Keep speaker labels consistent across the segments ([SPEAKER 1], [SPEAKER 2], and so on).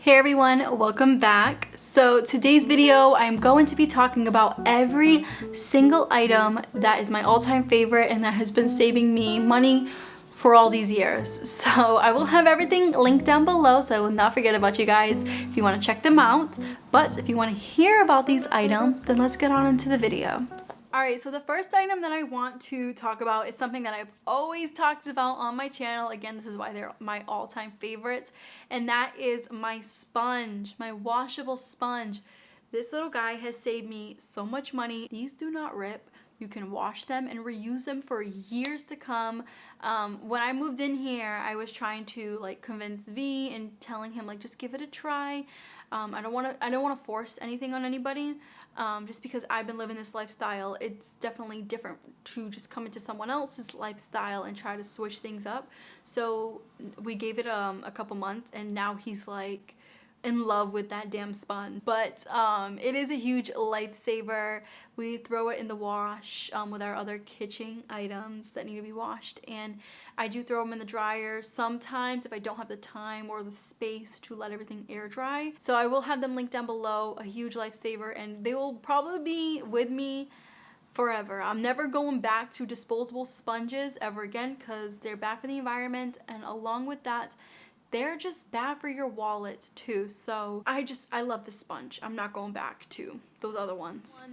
[SPEAKER 1] Hey everyone, welcome back. So today's video, I'm going to be talking about every single item that is my all-time favorite and that has been saving me money for all these years. So I will have everything linked down below, so I will not forget about you guys if you want to check them out. But if you want to hear about these items, then let's get on into the video. Alright, so the first item that I want to talk about is something that I've always talked about on my channel. Again, this is why they're my all-time favorites. And that is my sponge, my washable sponge. This little guy has saved me so much money. These do not rip. You can wash them and reuse them for years to come. When I moved in here, I was trying to convince V and telling him just give it a try. I don't want to force anything on anybody. Just because I've been living this lifestyle, it's definitely different to just come into someone else's lifestyle and try to switch things up. So we gave it a couple months, and now he's in love with that damn sponge. But it is a huge lifesaver. We throw it in the wash with our other kitchen items that need to be washed, and I do throw them in the dryer sometimes if I don't have the time or the space to let everything air dry. So I will have them linked down below. A huge lifesaver, and they will probably be with me forever. I'm never going back to disposable sponges ever again because they're bad for the environment, and along with that, they're just bad for your wallet too. So I love this sponge. I'm not going back to those other ones.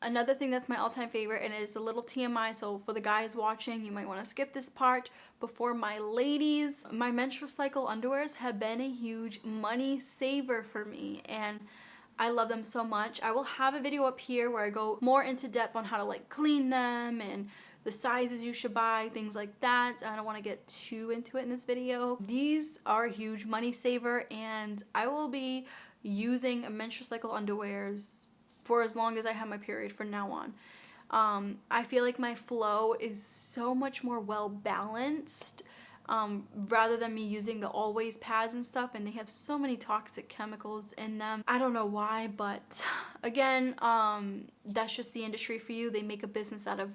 [SPEAKER 1] Another thing that's my all-time favorite, and it's a little TMI, so for the guys watching, you might want to skip this part. But for my ladies, my menstrual cycle underwears have been a huge money saver for me, and I love them so much. I will have a video up here where I go more into depth on how to clean them and the sizes you should buy, things like that. I don't want to get too into it in this video. These are a huge money saver, and I will be using menstrual cycle underwears for as long as I have my period from now on. I feel like my flow is so much more well balanced rather than me using the always pads and stuff, and they have so many toxic chemicals in them. I don't know why, but again, that's just the industry for you. They make a business out of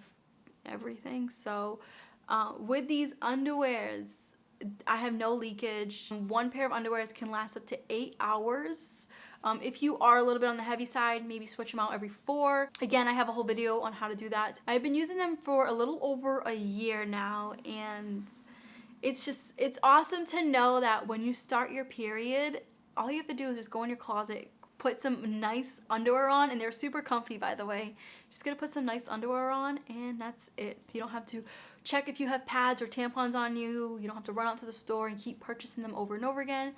[SPEAKER 1] everything. So with these underwears, I have no leakage. One pair of underwears can last up to 8 hours. If you are a little bit on the heavy side, maybe switch them out every 4. Again, I have a whole video on how to do that. I've been using them for a little over a year now, and it's awesome to know that when you start your period, all you have to do is just go in your closet, put some nice underwear on, and they're super comfy, by the way. Just gonna put some nice underwear on, and that's it. You don't have to check if you have pads or tampons on you. You don't have to run out to the store and keep purchasing them over and over again.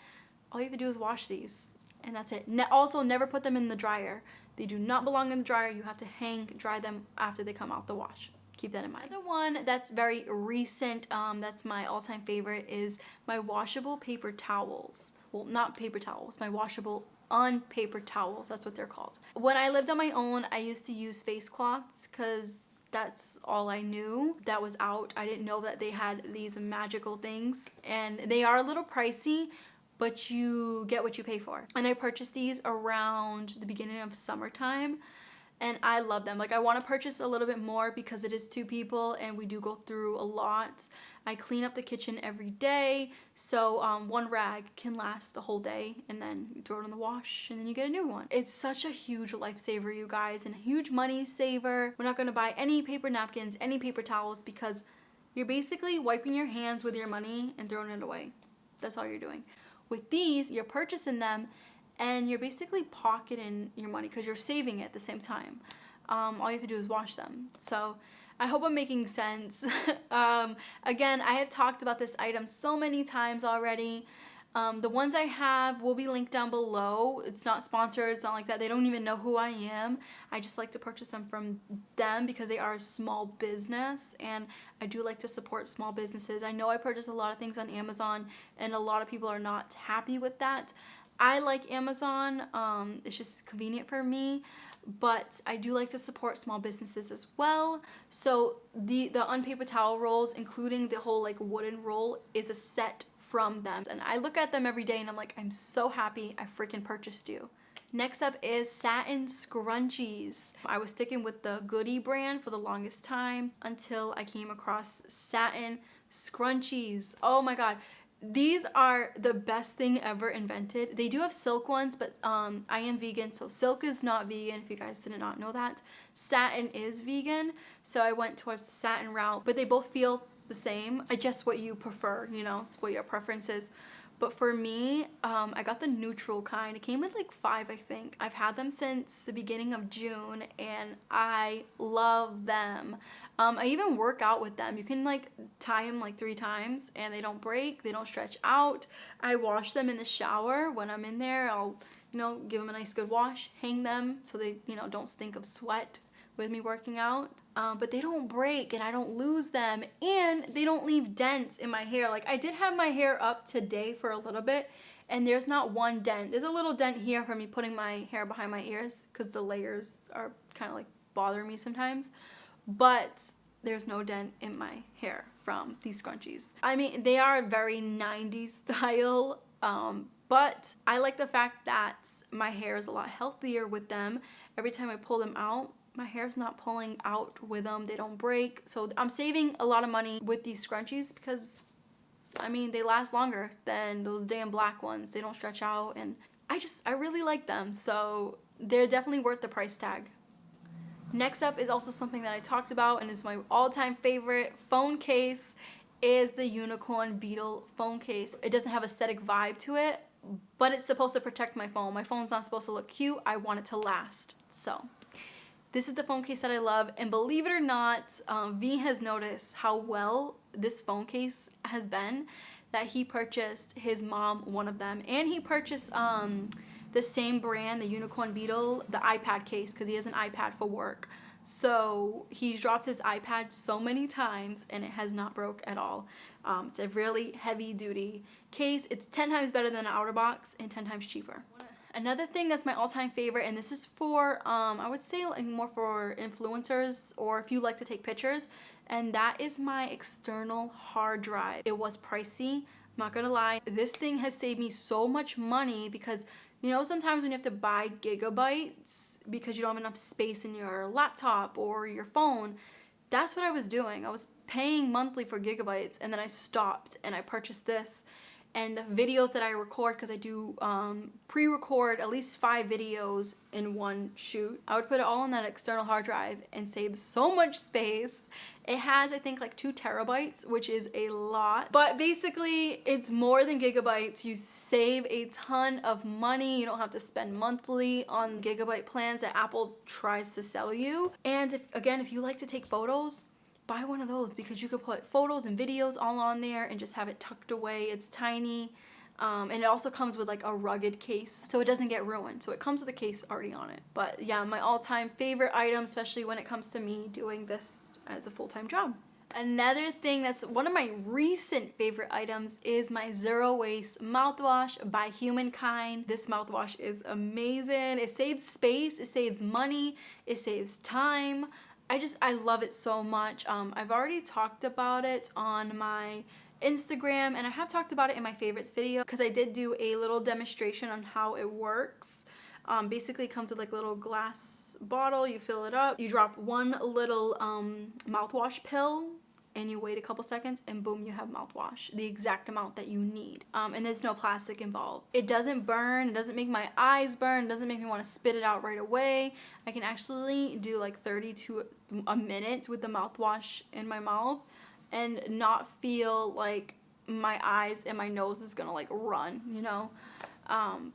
[SPEAKER 1] All you have to do is wash these, and that's it. Also, never put them in the dryer. They do not belong in the dryer. You have to hang dry them after they come out the wash. Keep that in mind. The one that's very recent, that's my all-time favorite, is my washable paper towels. Well, not paper towels, my washable Unpaper towels, that's what they're called. When I lived on my own, I used to use face cloths because that's all I knew that was out. I didn't know that they had these magical things, and they are a little pricey, but you get what you pay for. And I purchased these around the beginning of summertime, and I love them. I want to purchase a little bit more because it is 2 people and we do go through a lot. I clean up the kitchen every day, so one rag can last the whole day, and then you throw it in the wash and then you get a new one. It's such a huge lifesaver, you guys, and a huge money saver. We're not going to buy any paper napkins, any paper towels, because you're basically wiping your hands with your money and throwing it away. That's all you're doing. With these, you're purchasing them and you're basically pocketing your money because you're saving it at the same time. All you have to do is wash them. So I hope I'm making sense. Again, I have talked about this item so many times already. The ones I have will be linked down below. It's not sponsored, it's not like that. They don't even know who I am. I just like to purchase them from them because they are a small business, and I do like to support small businesses. I know I purchase a lot of things on Amazon, and a lot of people are not happy with that. I like Amazon, it's just convenient for me, but I do like to support small businesses as well. So the unpaper towel rolls, including the whole wooden roll, is a set from them, and I look at them every day and I'm like, I'm so happy I freaking purchased you. Next up is Satin scrunchies. I was sticking with the Goody brand for the longest time until I came across Satin scrunchies. Oh my god, These are the best thing ever invented. They do have silk ones, but I am vegan, so silk is not vegan, if you guys did not know that. Satin is vegan, so I went towards the satin route, but they both feel the same. Just what you prefer, you know, it's what your preference is. But for me, I got the neutral kind. It came with like 5, I think. I've had them since the beginning of June and I love them. I even work out with them. You can like tie them like 3 times and they don't break, they don't stretch out. I wash them in the shower. When I'm in there, I'll, you know, give them a nice good wash, hang them so they, you know, don't stink of sweat with me working out. But they don't break and I don't lose them, and they don't leave dents in my hair. Like, I did have my hair up today for a little bit and there's not one dent. There's a little dent here from me putting my hair behind my ears because the layers are kind of like bothering me sometimes, but there's no dent in my hair from these scrunchies. I mean, they are very 90s style, but I like the fact that my hair is a lot healthier with them. Every time I pull them out, my hair's not pulling out with them. They don't break. So I'm saving a lot of money with these scrunchies because, I mean, they last longer than those damn black ones. They don't stretch out and I really like them. So they're definitely worth the price tag. Next up is also something that I talked about and is my all-time favorite phone case, is the Unicorn Beetle phone case. It doesn't have aesthetic vibe to it, but it's supposed to protect my phone. My phone's not supposed to look cute. I want it to last. So this is the phone case that I love, and believe it or not, V has noticed how well this phone case has been, that he purchased his mom one of them, and he purchased the same brand, the Unicorn Beetle, the iPad case, because he has an iPad for work. So he's dropped his iPad so many times and it has not broke at all. It's a really heavy duty case. It's 10 times better than an outer box and 10 times cheaper. Another thing that's my all-time favorite, and this is for, I would say like more for influencers or if you like to take pictures, and that is my external hard drive. It was pricey, I'm not gonna lie. This thing has saved me so much money because, you know, sometimes when you have to buy gigabytes because you don't have enough space in your laptop or your phone, that's what I was doing. I was paying monthly for gigabytes and then I stopped and I purchased this. And the videos that I record, because I do pre-record at least 5 videos in one shoot, I would put it all on that external hard drive and save so much space. It has, I think, like 2 terabytes, which is a lot. But basically, it's more than gigabytes. You save a ton of money. You don't have to spend monthly on gigabyte plans that Apple tries to sell you. And if you like to take photos, buy one of those because you could put photos and videos all on there and just have it tucked away. It's tiny, and it also comes with like a rugged case so it doesn't get ruined. So it comes with a case already on it. But yeah, my all-time favorite item, especially when it comes to me doing this as a full-time job. Another thing that's one of my recent favorite items is my Zero Waste Mouthwash by Humankind. This mouthwash is amazing. It saves space, it saves money, it saves time. I love it so much. I've already talked about it on my Instagram, and I have talked about it in my favorites video because I did do a little demonstration on how it works. Basically it comes with like a little glass bottle, you fill it up, you drop one little mouthwash pill and you wait a couple seconds and boom, you have mouthwash, the exact amount that you need. And there's no plastic involved. It doesn't burn, it doesn't make my eyes burn, it doesn't make me want to spit it out right away. I can actually do like 30 to a minute with the mouthwash in my mouth and not feel like my eyes and my nose is gonna like run, you know?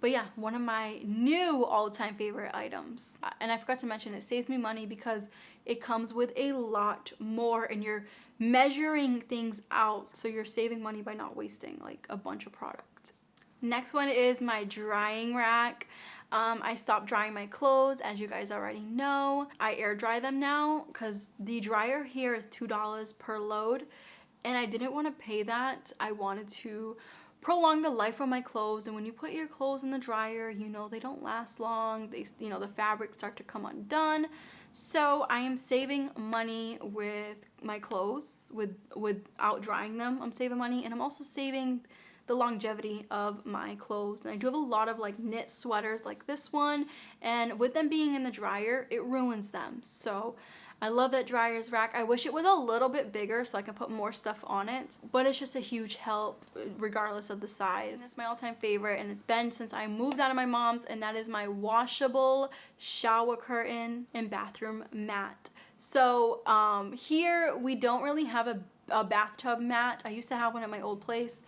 [SPEAKER 1] But yeah, one of my new all-time favorite items. And I forgot to mention, it saves me money because it comes with a lot more and you're measuring things out, so you're saving money by not wasting like a bunch of product. Next one is my drying rack. I stopped drying my clothes, as you guys already know. I air dry them now because the dryer here is $2 per load and I didn't want to pay that. I wanted to prolong the life of my clothes, and when you put your clothes in the dryer, you know, they don't last long. They, you know, the fabrics start to come undone. So I am saving money with my clothes without drying them. I'm saving money, and I'm also saving the longevity of my clothes. And I do have a lot of like knit sweaters like this one, and with them being in the dryer, it ruins them. So I love that dryer's rack. I wish it was a little bit bigger so I can put more stuff on it, but it's just a huge help regardless of the size. It's my all-time favorite, and it's been since I moved out of my mom's, and that is my washable shower curtain and bathroom mat. So here we don't really have a bathtub mat. I used to have one at my old place.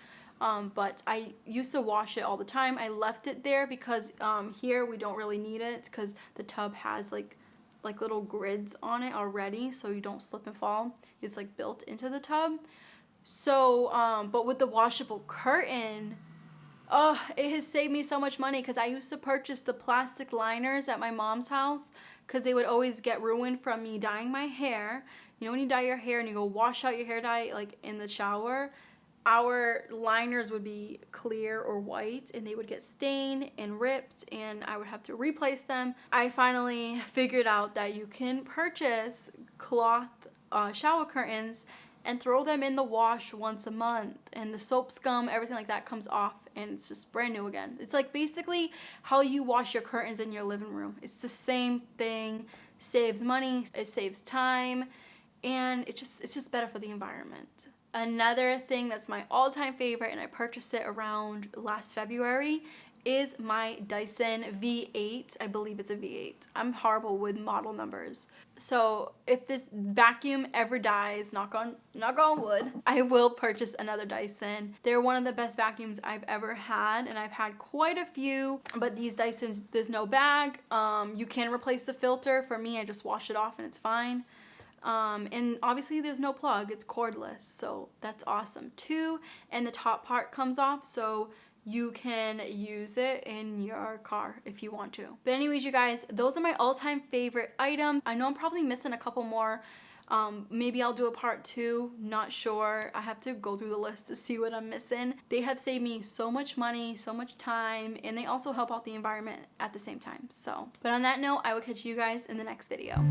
[SPEAKER 1] But I used to wash it all the time. I left it there because here we don't really need it because the tub has like little grids on it already, so you don't slip and fall. It's like built into the tub. So but with the washable curtain, it has saved me so much money because I used to purchase the plastic liners at my mom's house because they would always get ruined from me dyeing my hair. You know when you dye your hair and you go wash out your hair dye like in the shower, our liners would be clear or white and they would get stained and ripped and I would have to replace them. I finally figured out that you can purchase cloth shower curtains and throw them in the wash once a month, and the soap scum, everything like that comes off and it's just brand new again. It's like basically how you wash your curtains in your living room. It's the same thing. Saves money, it saves time, and it's just better for the environment. Another thing that's my all-time favorite, and I purchased it around last February, is my Dyson V8. I believe it's a V8. I'm horrible with model numbers. So if this vacuum ever dies, knock on wood, I will purchase another Dyson. They're one of the best vacuums I've ever had, and I've had quite a few, but these Dysons, there's no bag. You can replace the filter. For me, I just wash it off and it's fine. And obviously there's no plug, it's cordless, so that's awesome too. And the top part comes off, so you can use it in your car if you want to. But anyways, you guys, those are my all-time favorite items. I know I'm probably missing a couple more. Maybe I'll do a part 2, not sure. I have to go through the list to see what I'm missing. They have saved me so much money, so much time, and they also help out the environment at the same time. So, but on that note, I will catch you guys in the next video.